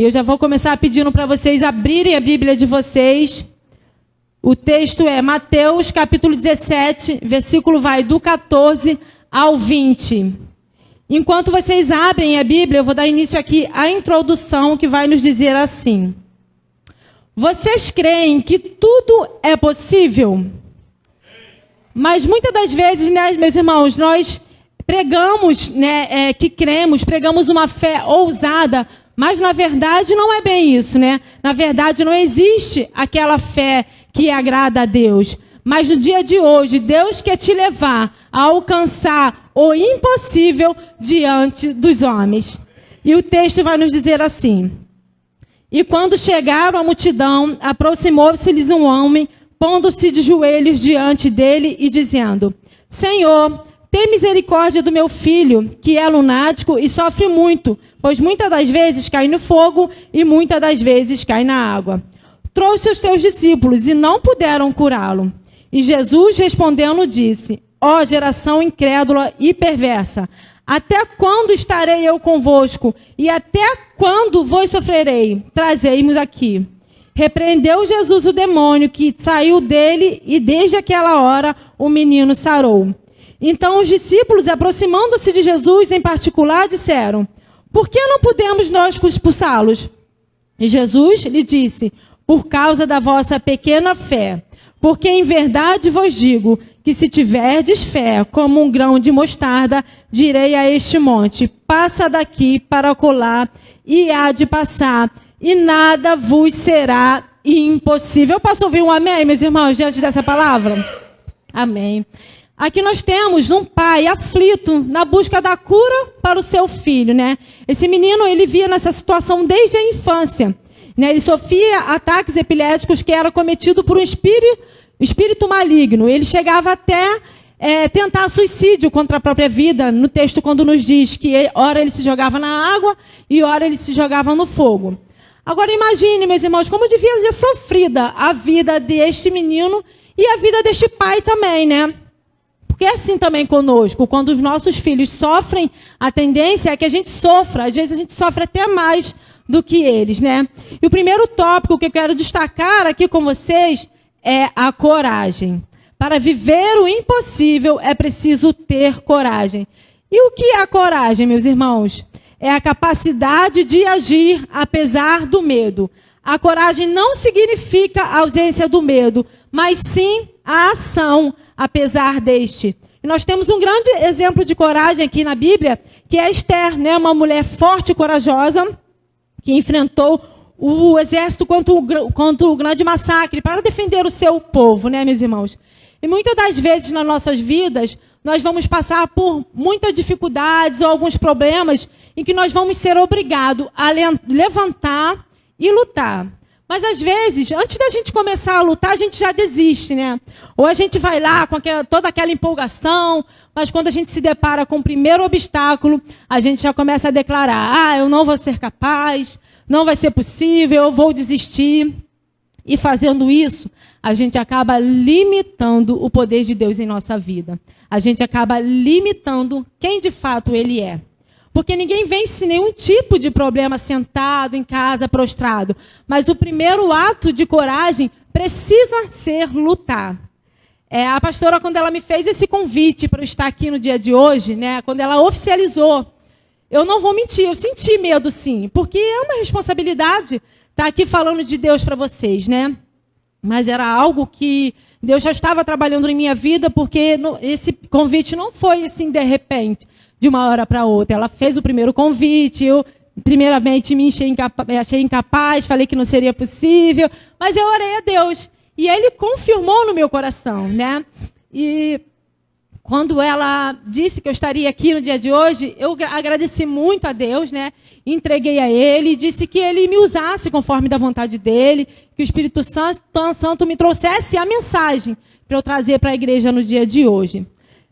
Eu já vou começar pedindo para vocês abrirem a Bíblia de vocês. O texto é Mateus, capítulo 17, versículo vai do 14 ao 20. Enquanto vocês abrem a Bíblia, eu vou dar início aqui à introdução que vai nos dizer assim. Vocês creem que tudo é possível? Mas muitas das vezes, né, meus irmãos, nós pregamos, né, que cremos, pregamos uma fé ousada, mas na verdade não é bem isso, né? Na verdade não existe aquela fé que agrada a Deus. Mas no dia de hoje, Deus quer te levar a alcançar o impossível diante dos homens. E o texto vai nos dizer assim. E quando chegaram à multidão, aproximou-se-lhes um homem, pondo-se de joelhos diante dele e dizendo: Senhor, tem misericórdia do meu filho, que é lunático e sofre muito, pois muitas das vezes cai no fogo e muitas das vezes cai na água. Trouxe os teus discípulos e não puderam curá-lo. E Jesus, respondendo, disse: Ó geração incrédula e perversa, até quando estarei eu convosco? E até quando vos sofrerei? Trazei-me aqui. Repreendeu Jesus o demônio que saiu dele, e desde aquela hora o menino sarou. Então os discípulos, aproximando-se de Jesus em particular, disseram: Por que não podemos nós expulsá-los? E Jesus lhe disse: Por causa da vossa pequena fé. Porque em verdade vos digo que se tiverdes fé como um grão de mostarda, direi a este monte: passa daqui para colar, e há de passar, e nada vos será impossível. Eu posso ouvir um amém, meus irmãos, diante dessa palavra? Amém. Aqui nós temos um pai aflito na busca da cura para o seu filho, né? Esse menino, ele via nessa situação desde a infância, né? Ele sofria ataques epiléticos que eram cometidos por um espírito maligno. Ele chegava até tentar suicídio contra a própria vida, no texto quando nos diz que ora ele se jogava na água e ora ele se jogava no fogo. Agora imagine, meus irmãos, como devia ser sofrida a vida deste menino e a vida deste pai também, né? Porque é assim também conosco, quando os nossos filhos sofrem, a tendência é que a gente sofra, às vezes a gente sofre até mais do que eles, né? E o primeiro tópico que eu quero destacar aqui com vocês é a coragem. Para viver o impossível é preciso ter coragem. E o que é a coragem, meus irmãos? É a capacidade de agir apesar do medo. A coragem não significa a ausência do medo, mas sim a ação apesar deste. E nós temos um grande exemplo de coragem aqui na Bíblia, que é Esther, né? Uma mulher forte e corajosa, que enfrentou o exército contra o grande massacre para defender o seu povo, né, meus irmãos? E muitas das vezes nas nossas vidas, nós vamos passar por muitas dificuldades ou alguns problemas em que nós vamos ser obrigados a levantar e lutar. Mas às vezes, antes da gente começar a lutar, a gente já desiste, né? Ou a gente vai lá com toda aquela empolgação, mas quando a gente se depara com o primeiro obstáculo, a gente já começa a declarar: eu não vou ser capaz, não vai ser possível, eu vou desistir. E fazendo isso, a gente acaba limitando o poder de Deus em nossa vida. A gente acaba limitando quem de fato Ele é. Porque ninguém vence nenhum tipo de problema sentado em casa, prostrado. Mas o primeiro ato de coragem precisa ser lutar. A pastora, quando ela me fez esse convite para eu estar aqui no dia de hoje, né, quando ela oficializou, eu não vou mentir, eu senti medo sim, porque é uma responsabilidade estar aqui falando de Deus para vocês, né? Mas era algo que Deus já estava trabalhando em minha vida, porque esse convite não foi assim de repente, de uma hora para outra. Ela fez o primeiro convite, eu primeiramente me achei incapaz, falei que não seria possível, mas eu orei a Deus e Ele confirmou no meu coração, né? E quando ela disse que eu estaria aqui no dia de hoje, eu agradeci muito a Deus, né? Entreguei a Ele, disse que Ele me usasse conforme da vontade dEle, que o Espírito Santo me trouxesse a mensagem para eu trazer para a igreja no dia de hoje.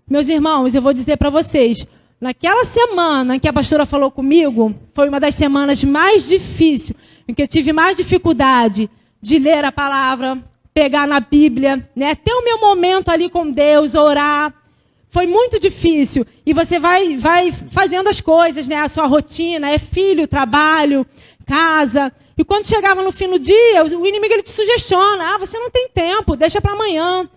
Meus irmãos, eu vou dizer para vocês, naquela semana em que a pastora falou comigo, foi uma das semanas mais difíceis, em que eu tive mais dificuldade de ler a palavra, pegar na Bíblia, né? Ter o meu momento ali com Deus, orar. Foi muito difícil. E você vai fazendo as coisas, né? A sua rotina, é filho, trabalho, casa. E quando chegava no fim do dia, o inimigo ele te sugestiona. Ah, você não tem tempo, deixa para amanhã.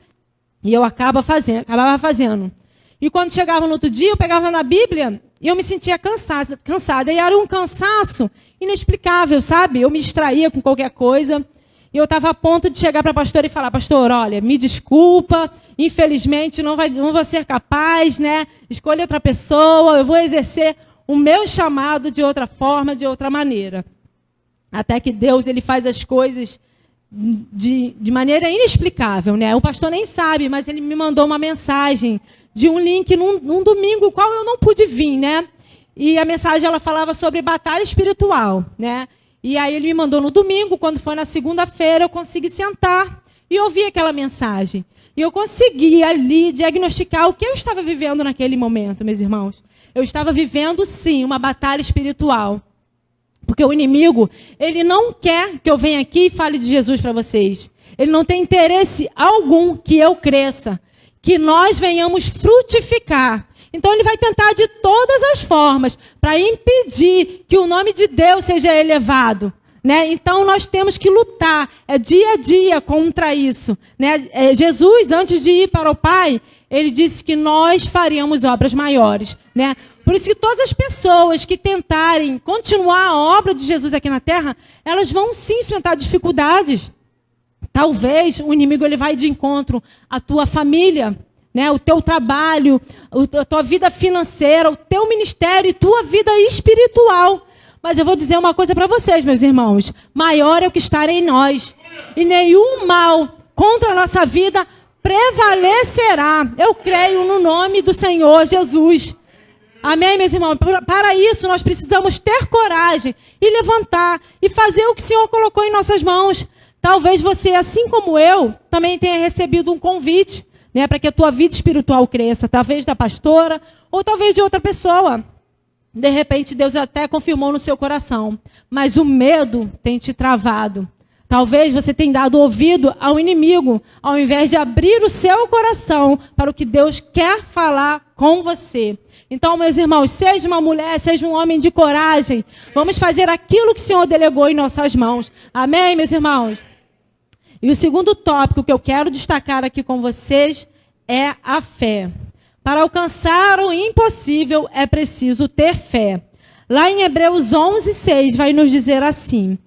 E eu acabava fazendo. E quando chegava no outro dia, eu pegava na Bíblia e eu me sentia cansada. E era um cansaço inexplicável, sabe? Eu me distraía com qualquer coisa. E eu estava a ponto de chegar para a pastora e falar: pastor, olha, me desculpa, infelizmente não vou ser capaz, né? Escolha outra pessoa, eu vou exercer o meu chamado de outra forma, de outra maneira. Até que Deus ele faz as coisas de maneira inexplicável, né? O pastor nem sabe, mas ele me mandou uma mensagem de um link num domingo, qual eu não pude vir, né? E a mensagem ela falava sobre batalha espiritual, né? E aí ele me mandou no domingo, quando foi na segunda-feira, eu consegui sentar e ouvir aquela mensagem. E eu consegui ali diagnosticar o que eu estava vivendo naquele momento, meus irmãos. Eu estava vivendo, sim, uma batalha espiritual. Porque o inimigo, ele não quer que eu venha aqui e fale de Jesus para vocês. Ele não tem interesse algum que eu cresça, que nós venhamos frutificar. Então ele vai tentar de todas as formas para impedir que o nome de Deus seja elevado, né? Então nós temos que lutar dia a dia contra isso, né? Jesus, antes de ir para o Pai, ele disse que nós faríamos obras maiores, né? Por isso que todas as pessoas que tentarem continuar a obra de Jesus aqui na Terra, elas vão sim enfrentar dificuldades. Talvez o inimigo ele vai de encontro à tua família, né? O teu trabalho, a tua vida financeira, o teu ministério e tua vida espiritual. Mas eu vou dizer uma coisa para vocês, meus irmãos. Maior é o que está em nós. E nenhum mal contra a nossa vida prevalecerá. Eu creio no nome do Senhor Jesus. Amém, meus irmãos? Para isso, nós precisamos ter coragem e levantar e fazer o que o Senhor colocou em nossas mãos. Talvez você, assim como eu, também tenha recebido um convite, né, para que a tua vida espiritual cresça. Talvez da pastora ou talvez de outra pessoa. De repente, Deus até confirmou no seu coração. Mas o medo tem te travado. Talvez você tenha dado ouvido ao inimigo, ao invés de abrir o seu coração para o que Deus quer falar com você. Então, meus irmãos, seja uma mulher, seja um homem de coragem. Vamos fazer aquilo que o Senhor delegou em nossas mãos. Amém, meus irmãos? E o segundo tópico que eu quero destacar aqui com vocês é a fé. Para alcançar o impossível é preciso ter fé. Lá em Hebreus 11:6 vai nos dizer assim: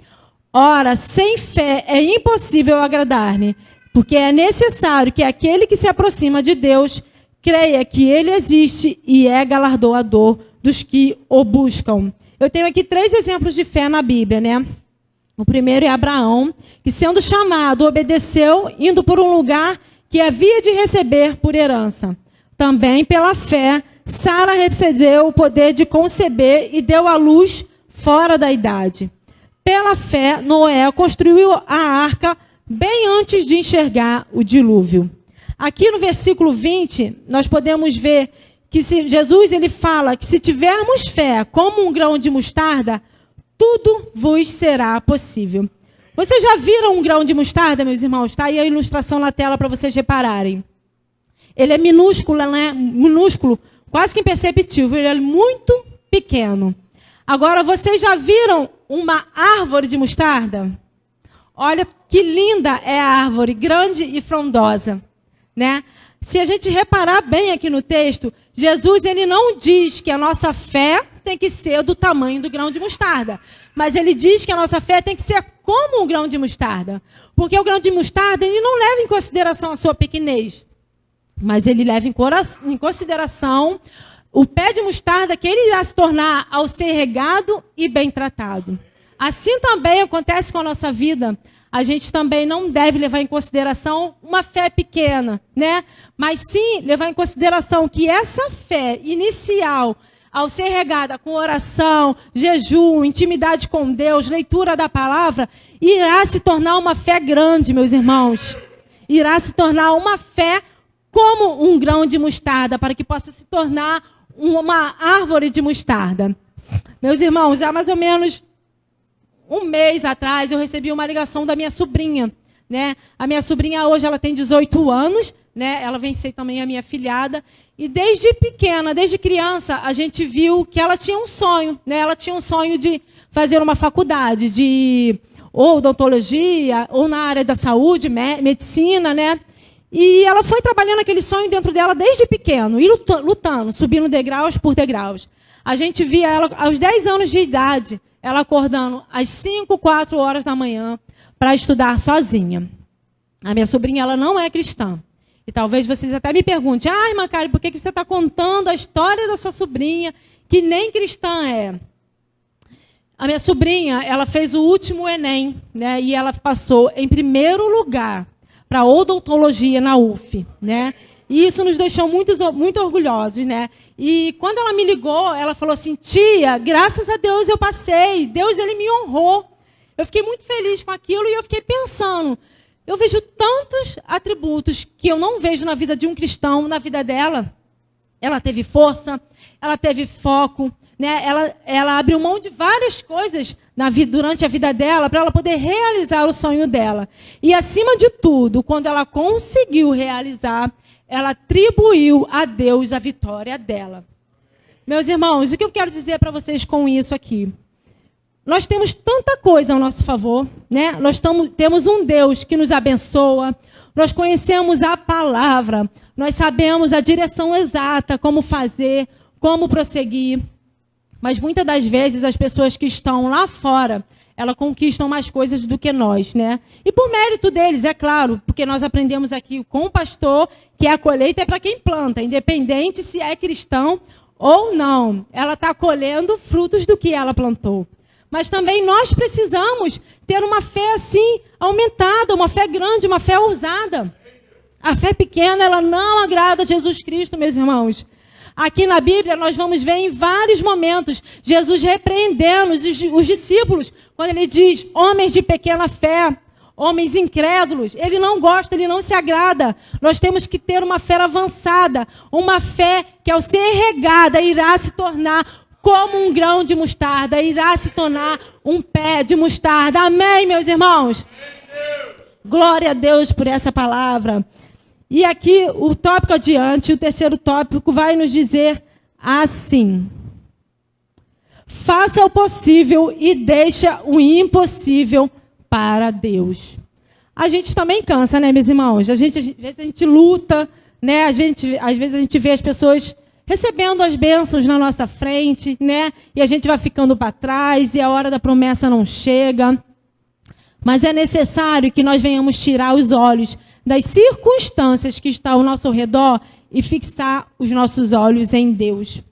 ora, sem fé é impossível agradar-lhe, porque é necessário que aquele que se aproxima de Deus creia que ele existe e é galardoador dos que o buscam. Eu tenho aqui 3 exemplos de fé na Bíblia, né? O primeiro é Abraão, que sendo chamado, obedeceu, indo por um lugar que havia de receber por herança. Também pela fé, Sara recebeu o poder de conceber e deu à luz fora da idade. Pela fé, Noé construiu a arca bem antes de enxergar o dilúvio. Aqui no versículo 20, nós podemos ver que Jesus ele fala que se tivermos fé como um grão de mostarda, tudo vos será possível. Vocês já viram um grão de mostarda, meus irmãos? Está aí a ilustração na tela para vocês repararem. Ele é minúsculo, né? Minúsculo, quase que imperceptível. Ele é muito pequeno. Agora, vocês já viram uma árvore de mostarda? Olha que linda é a árvore, grande e frondosa, né? Se a gente reparar bem aqui no texto, Jesus ele não diz que a nossa fé tem que ser do tamanho do grão de mostarda, mas ele diz que a nossa fé tem que ser como um grão de mostarda, porque o grão de mostarda ele não leva em consideração a sua pequenez, mas ele leva em consideração o pé de mostarda que ele irá se tornar ao ser regado e bem tratado. Assim também acontece com a nossa vida. A gente também não deve levar em consideração uma fé pequena, né? Mas sim levar em consideração que essa fé inicial, ao ser regada com oração, jejum, intimidade com Deus, leitura da palavra, irá se tornar uma fé grande, meus irmãos. Irá se tornar uma fé como um grão de mostarda, para que possa se tornar uma árvore de mostarda. Meus irmãos, há mais ou menos um mês atrás, eu recebi uma ligação da minha sobrinha, né? A minha sobrinha hoje ela tem 18 anos, né? Ela vem ser também a minha filhada. E desde pequena, desde criança, a gente viu que ela tinha um sonho, né? Ela tinha um sonho de fazer uma faculdade de ou odontologia, ou na área da saúde, medicina, né? E ela foi trabalhando aquele sonho dentro dela desde pequeno, e lutando, subindo degraus por degraus. A gente via ela aos 10 anos de idade, ela acordando às 5, 4 horas da manhã para estudar sozinha. A minha sobrinha, ela não é cristã. E talvez vocês até me perguntem, irmã Karen, por que você está contando a história da sua sobrinha, que nem cristã é? A minha sobrinha, ela fez o último Enem, né? E ela passou em primeiro lugar para odontologia na UF, né? E isso nos deixou muito orgulhosos, né? E quando ela me ligou, ela falou assim, tia, graças a Deus eu passei, Deus ele me honrou. Eu fiquei muito feliz com aquilo e eu fiquei pensando, eu vejo tantos atributos que eu não vejo na vida de um cristão, na vida dela. Ela teve força, ela teve foco, né? Ela abriu mão de várias coisas durante a vida dela para ela poder realizar o sonho dela. E, acima de tudo, quando ela conseguiu realizar, ela atribuiu a Deus a vitória dela. Meus irmãos, o que eu quero dizer para vocês com isso aqui? Nós temos tanta coisa ao nosso favor, né? Nós temos um Deus que nos abençoa, nós conhecemos a palavra, nós sabemos a direção exata, como fazer, como prosseguir. Mas muitas das vezes as pessoas que estão lá fora, elas conquistam mais coisas do que nós, né? E por mérito deles, é claro, porque nós aprendemos aqui com o pastor que a colheita é para quem planta, independente se é cristão ou não. Ela está colhendo frutos do que ela plantou. Mas também nós precisamos ter uma fé assim, aumentada, uma fé grande, uma fé ousada. A fé pequena, ela não agrada a Jesus Cristo, meus irmãos. Aqui na Bíblia, nós vamos ver em vários momentos Jesus repreendendo os discípulos, quando ele diz, homens de pequena fé, homens incrédulos. Ele não gosta, ele não se agrada. Nós temos que ter uma fé avançada, uma fé que ao ser regada irá se tornar como um grão de mostarda, irá se tornar um pé de mostarda. Amém, meus irmãos? Glória a Deus por essa palavra. E aqui, o tópico adiante, o terceiro tópico, vai nos dizer assim. Faça o possível e deixa o impossível para Deus. A gente também cansa, né, meus irmãos? Às vezes a gente luta, né? Às vezes a gente vê as pessoas recebendo as bênçãos na nossa frente, né? E a gente vai ficando para trás e a hora da promessa não chega. Mas é necessário que nós venhamos tirar os olhos das circunstâncias que estão ao nosso redor e fixar os nossos olhos em Deus.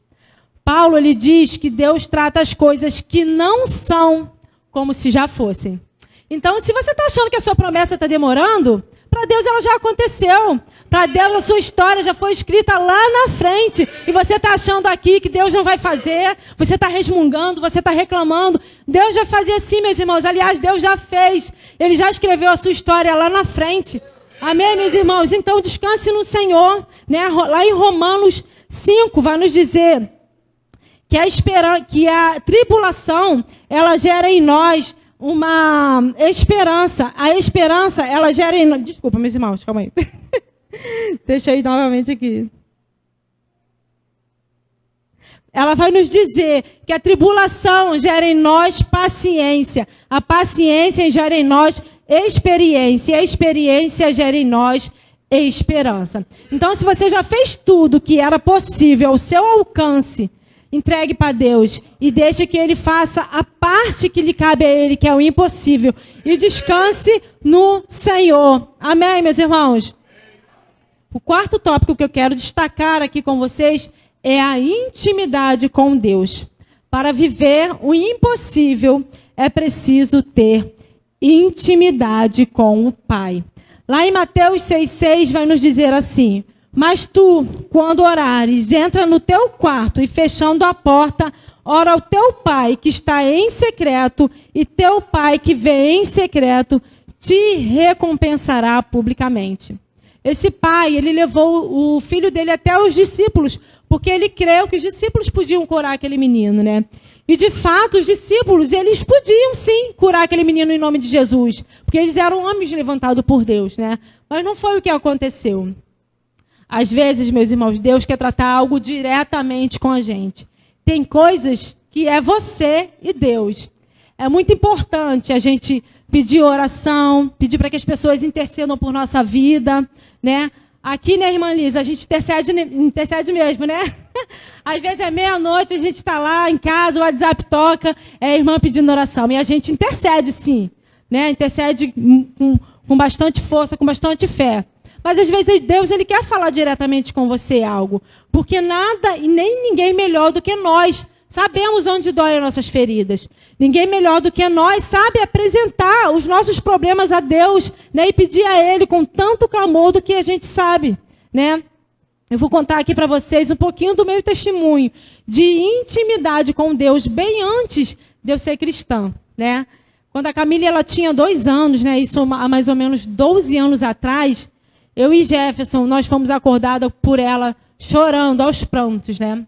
Paulo, ele diz que Deus trata as coisas que não são como se já fossem. Então, se você está achando que a sua promessa está demorando, para Deus ela já aconteceu. Para Deus a sua história já foi escrita lá na frente. E você está achando aqui que Deus não vai fazer, você está resmungando, você está reclamando. Deus vai fazer sim, meus irmãos. Aliás, Deus já fez. Ele já escreveu a sua história lá na frente. Amém, meus irmãos? Então, descanse no Senhor. Né? Lá em Romanos 5, vai nos dizer que a tribulação, ela gera em nós uma esperança. A esperança, ela gera em nós... Desculpa, meus irmãos, calma aí. Deixa eu ir novamente aqui. Ela vai nos dizer que a tribulação gera em nós paciência. A paciência gera em nós experiência. A experiência gera em nós esperança. Então, se você já fez tudo que era possível ao seu alcance, entregue para Deus e deixe que Ele faça a parte que lhe cabe a Ele, que é o impossível. E descanse no Senhor. Amém, meus irmãos? O quarto tópico que eu quero destacar aqui com vocês é a intimidade com Deus. Para viver o impossível, é preciso ter intimidade com o Pai. Lá em Mateus 6,6 vai nos dizer assim: mas tu, quando orares, entra no teu quarto e fechando a porta, ora ao teu Pai que está em secreto, e teu Pai que vê em secreto te recompensará publicamente. Esse pai, ele levou o filho dele até os discípulos, porque ele creu que os discípulos podiam curar aquele menino, né? E, de fato, os discípulos, eles podiam, sim, curar aquele menino em nome de Jesus, porque eles eram homens levantados por Deus, né? Mas não foi o que aconteceu. Às vezes, meus irmãos, Deus quer tratar algo diretamente com a gente. Tem coisas que é você e Deus. é muito importante a gente pedir oração, pedir para que as pessoas intercedam por nossa vida, né? Aqui, né, irmã Lisa, a gente intercede mesmo, né? Às vezes é meia-noite, a gente está lá em casa, o WhatsApp toca, é a irmã pedindo oração. E a gente intercede, sim, né? Intercede com bastante força, com bastante fé. Mas às vezes Deus ele quer falar diretamente com você algo, porque nada e nem ninguém melhor do que nós sabemos onde doem as nossas feridas. Ninguém melhor do que nós sabe apresentar os nossos problemas a Deus, né, e pedir a Ele com tanto clamor do que a gente sabe, né? Eu vou contar aqui para vocês um pouquinho do meu testemunho de intimidade com Deus bem antes de eu ser cristã, né? Quando a Camille ela tinha 2 anos, né, isso há mais ou menos 12 anos atrás, eu e Jefferson, nós fomos acordados por ela chorando aos prantos, né?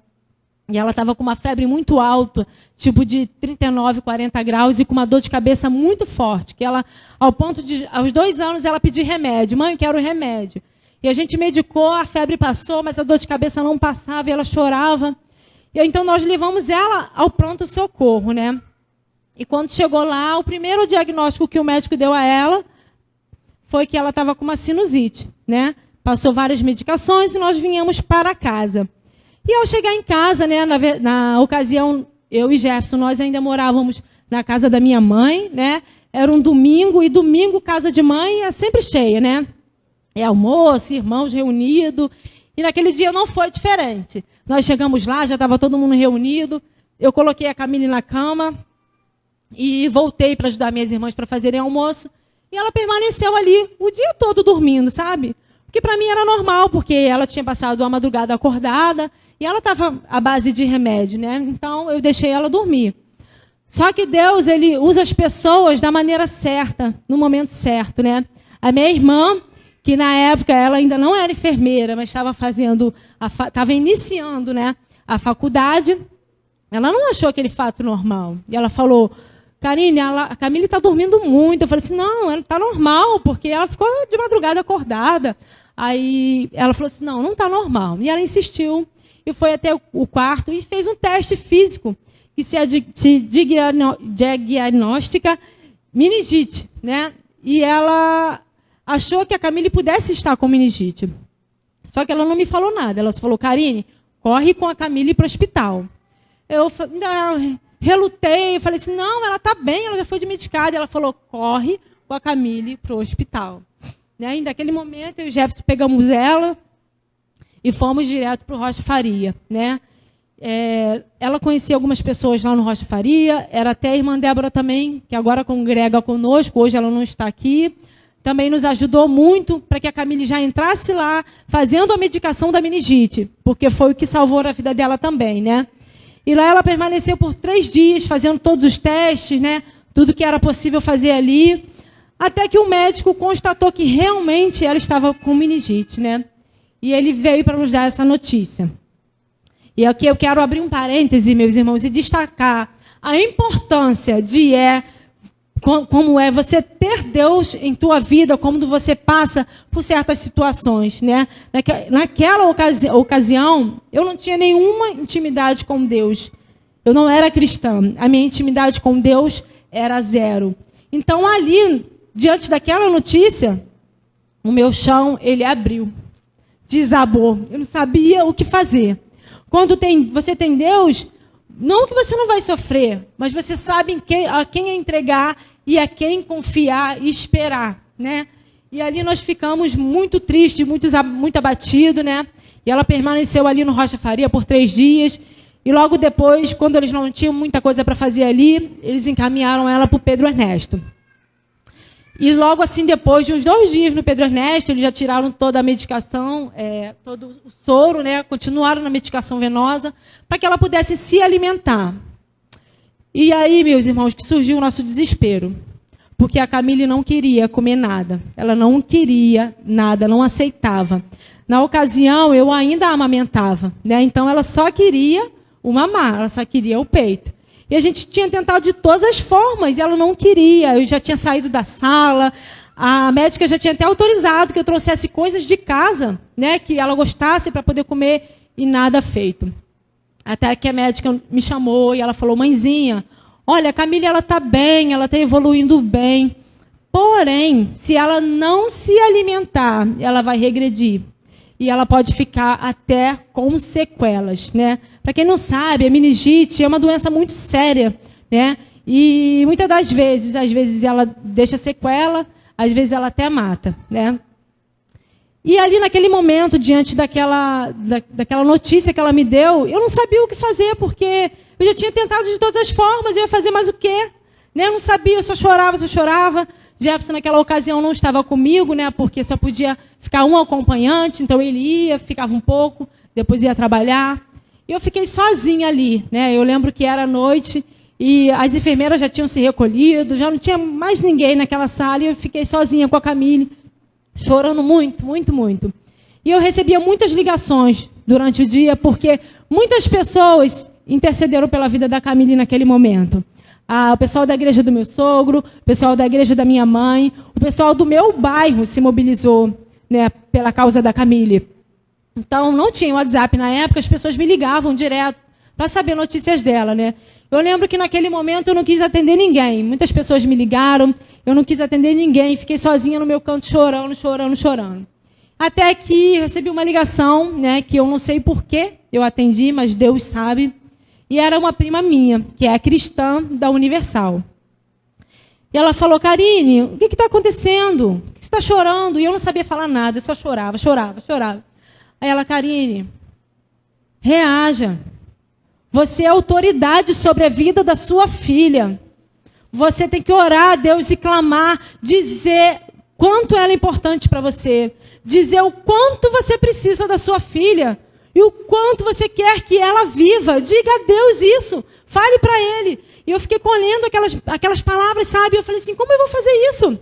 E ela estava com uma febre muito alta, tipo de 39, 40 graus, e com uma dor de cabeça muito forte, que ela, ao ponto de, aos 2 anos, ela pediu remédio. Mãe, quero remédio. E a gente medicou, a febre passou, mas a dor de cabeça não passava, e ela chorava. E então nós levamos ela ao pronto-socorro, né? E quando chegou lá, o primeiro diagnóstico que o médico deu a ela foi que ela estava com uma sinusite, né? Passou várias medicações e nós vinhamos para casa. E ao chegar em casa, né, na ocasião, eu e Jefferson, nós ainda morávamos na casa da minha mãe, né? Era um domingo, e domingo, casa de mãe, é sempre cheia, né? É almoço, irmãos reunidos. E naquele dia não foi diferente. Nós chegamos lá, já estava todo mundo reunido. Eu coloquei a Camille na cama e voltei para ajudar minhas irmãs para fazerem almoço. E ela permaneceu ali o dia todo dormindo, sabe? Que para mim era normal, porque ela tinha passado a madrugada acordada e ela estava à base de remédio, né? Então eu deixei ela dormir. Só que Deus, ele usa as pessoas da maneira certa, no momento certo, né? A minha irmã, que na época ela ainda não era enfermeira, mas estava iniciando, né, a faculdade, ela não achou aquele fato normal. E ela falou: Karine, a Camille está dormindo muito. Eu falei assim: não, ela está normal, porque ela ficou de madrugada acordada. Aí ela falou assim: não está normal. E ela insistiu e foi até o quarto e fez um teste físico que se diagnostica meningite, né? E ela achou que a Camille pudesse estar com meningite. Só que ela não me falou nada. Ela só falou: Karine, corre com a Camille para o hospital. Eu relutei, falei assim: não, ela está bem, ela já foi medicada. Ela falou: corre com a Camille para o hospital. Né? E naquele momento, eu e o Jefferson pegamos ela e fomos direto para o Rocha Faria. Né? Ela conhecia algumas pessoas lá no Rocha Faria, era até a irmã Débora também, que agora congrega conosco, hoje ela não está aqui. Também nos ajudou muito para que a Camille já entrasse lá, fazendo a medicação da meningite, porque foi o que salvou a vida dela também, né? E lá ela permaneceu por 3 dias, fazendo todos os testes, né? Tudo que era possível fazer ali, até que o médico constatou que realmente ela estava com meningite, né? E ele veio para nos dar essa notícia. E aqui eu quero abrir um parêntese, meus irmãos, e destacar a importância de como é você ter Deus em tua vida, como você passa por certas situações, né? Naquela ocasião, eu não tinha nenhuma intimidade com Deus. Eu não era cristã. A minha intimidade com Deus era 0. Então, ali, diante daquela notícia, o meu chão, ele abriu, desabou. Eu não sabia o que fazer. Quando você tem Deus, não que você não vai sofrer, mas você sabe a quem entregar e a quem confiar e esperar, né? E ali nós ficamos muito tristes, muito abatidos, né? E ela permaneceu ali no Rocha Faria por 3 dias. E logo depois, quando eles não tinham muita coisa para fazer ali, eles encaminharam ela para o Pedro Ernesto. E logo assim, depois de uns 2 dias no Pedro Ernesto, eles já tiraram toda a medicação, todo o soro, né? Continuaram na medicação venosa, para que ela pudesse se alimentar. E aí, meus irmãos, que surgiu o nosso desespero. Porque a Camille não queria comer nada. Ela não queria nada, não aceitava. Na ocasião, eu ainda a amamentava. Né? Então, ela só queria o mamar, ela só queria o peito. E a gente tinha tentado de todas as formas, e ela não queria. Eu já tinha saído da sala, a médica já tinha até autorizado que eu trouxesse coisas de casa, né, que ela gostasse para poder comer, e nada feito. Até que a médica me chamou e ela falou: mãezinha, olha, a Camille, ela está bem, ela está evoluindo bem. Porém, se ela não se alimentar, ela vai regredir. E ela pode ficar até com sequelas, né? Para quem não sabe, a meningite é uma doença muito séria, né? E muitas das vezes, às vezes ela deixa sequela, às vezes ela até mata, né? E ali naquele momento, diante daquela notícia que ela me deu, eu não sabia o que fazer, porque eu já tinha tentado de todas as formas, eu ia fazer mais o quê? Né? Eu não sabia, eu só chorava. Jefferson, naquela ocasião, não estava comigo, né? Porque só podia ficar um acompanhante, então ele ia, ficava um pouco, depois ia trabalhar. E eu fiquei sozinha ali, né? Eu lembro que era noite e as enfermeiras já tinham se recolhido, já não tinha mais ninguém naquela sala e eu fiquei sozinha com a Camille, chorando muito, muito, muito. E eu recebia muitas ligações durante o dia, porque muitas pessoas intercederam pela vida da Camille naquele momento. O pessoal da igreja do meu sogro, o pessoal da igreja da minha mãe, o pessoal do meu bairro se mobilizou, né, pela causa da Camille. Então, não tinha WhatsApp na época, as pessoas me ligavam direto para saber notícias dela, né? Eu lembro que naquele momento eu não quis atender ninguém. Muitas pessoas me ligaram, eu não quis atender ninguém, fiquei sozinha no meu canto chorando. Até que recebi uma ligação, né, que eu não sei porquê eu atendi, mas Deus sabe. E era uma prima minha, que é cristã da Universal. E ela falou, Karine, o que está acontecendo? Por que você está chorando? E eu não sabia falar nada, eu só chorava. Aí ela, Karine, reaja. Você é autoridade sobre a vida da sua filha. Você tem que orar a Deus e clamar, dizer quanto ela é importante para você. Dizer o quanto você precisa da sua filha. E o quanto você quer que ela viva. Diga a Deus isso. Fale para Ele. E eu fiquei colhendo aquelas palavras, sabe? Eu falei assim, como eu vou fazer isso?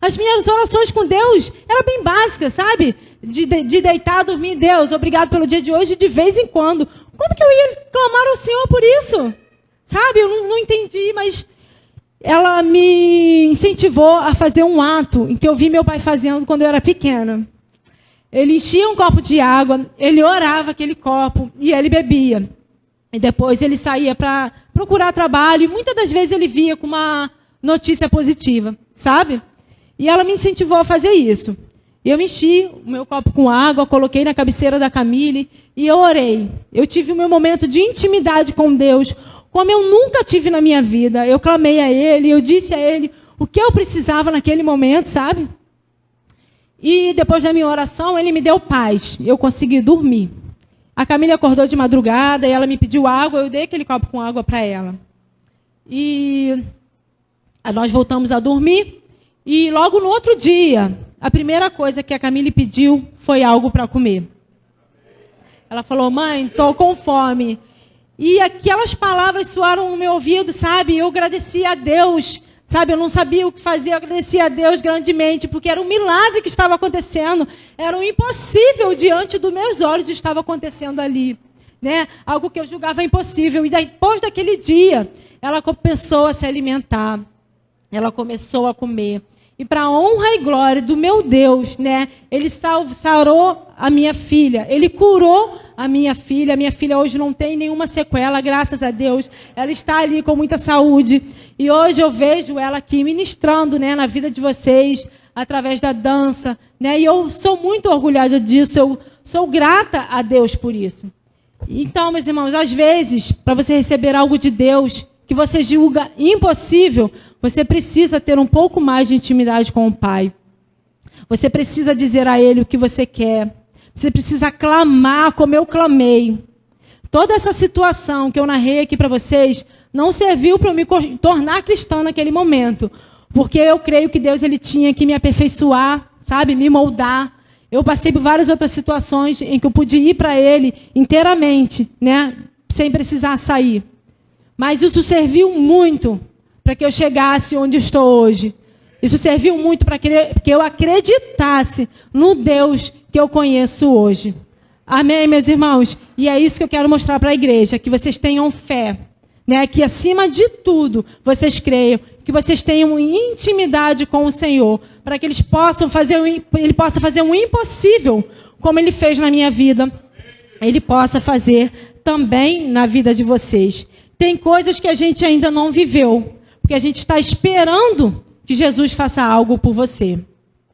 As minhas orações com Deus eram bem básicas, sabe? De deitar, dormir. Deus, obrigado pelo dia de hoje, de vez em quando. Como que eu ia clamar ao Senhor por isso? Sabe? Eu não entendi, mas ela me incentivou a fazer um ato em que eu vi meu pai fazendo quando eu era pequena. Ele enchia um copo de água, ele orava aquele copo e ele bebia. E depois ele saía para procurar trabalho e muitas das vezes ele via com uma notícia positiva, sabe? E ela me incentivou a fazer isso. Eu enchi o meu copo com água, coloquei na cabeceira da Camille e eu orei. Eu tive o meu momento de intimidade com Deus, como eu nunca tive na minha vida. Eu clamei a Ele, eu disse a Ele o que eu precisava naquele momento, sabe? E depois da minha oração, Ele me deu paz. Eu consegui dormir. A Camille acordou de madrugada e ela me pediu água. Eu dei aquele copo com água para ela. E nós voltamos a dormir. E logo no outro dia, a primeira coisa que a Camille pediu foi algo para comer. Ela falou, mãe, estou com fome. E aquelas palavras soaram no meu ouvido, sabe? Eu agradeci a Deus. Sabe, eu não sabia o que fazer, eu agradecia a Deus grandemente, porque era um milagre que estava acontecendo, era um impossível diante dos meus olhos estava acontecendo ali, né? Algo que eu julgava impossível. E depois daquele dia, ela começou a se alimentar, ela começou a comer. E para a honra e glória do meu Deus, né? Ele sarou a minha filha, ele curou a minha filha hoje não tem nenhuma sequela, graças a Deus, ela está ali com muita saúde, e hoje eu vejo ela aqui ministrando, né, na vida de vocês, através da dança, né, e eu sou muito orgulhosa disso, eu sou grata a Deus por isso. Então, meus irmãos, às vezes, para você receber algo de Deus, que você julga impossível, você precisa ter um pouco mais de intimidade com o Pai, você precisa dizer a Ele o que você quer, você precisa clamar como eu clamei. Toda essa situação que eu narrei aqui para vocês não serviu para eu me tornar cristã naquele momento. Porque eu creio que Deus ele tinha que me aperfeiçoar, sabe? Me moldar. Eu passei por várias outras situações em que eu pude ir para Ele inteiramente, né? Sem precisar sair. Mas isso serviu muito para que eu chegasse onde estou hoje. Isso serviu muito para que eu acreditasse no Deus que eu conheço hoje. Amém, meus irmãos? E é isso que eu quero mostrar para a igreja, que vocês tenham fé, né? Que acima de tudo, vocês creiam, que vocês tenham intimidade com o Senhor, para que Ele possa fazer um impossível, como Ele fez na minha vida, Ele possa fazer também na vida de vocês. Tem coisas que a gente ainda não viveu, porque a gente está esperando que Jesus faça algo por você.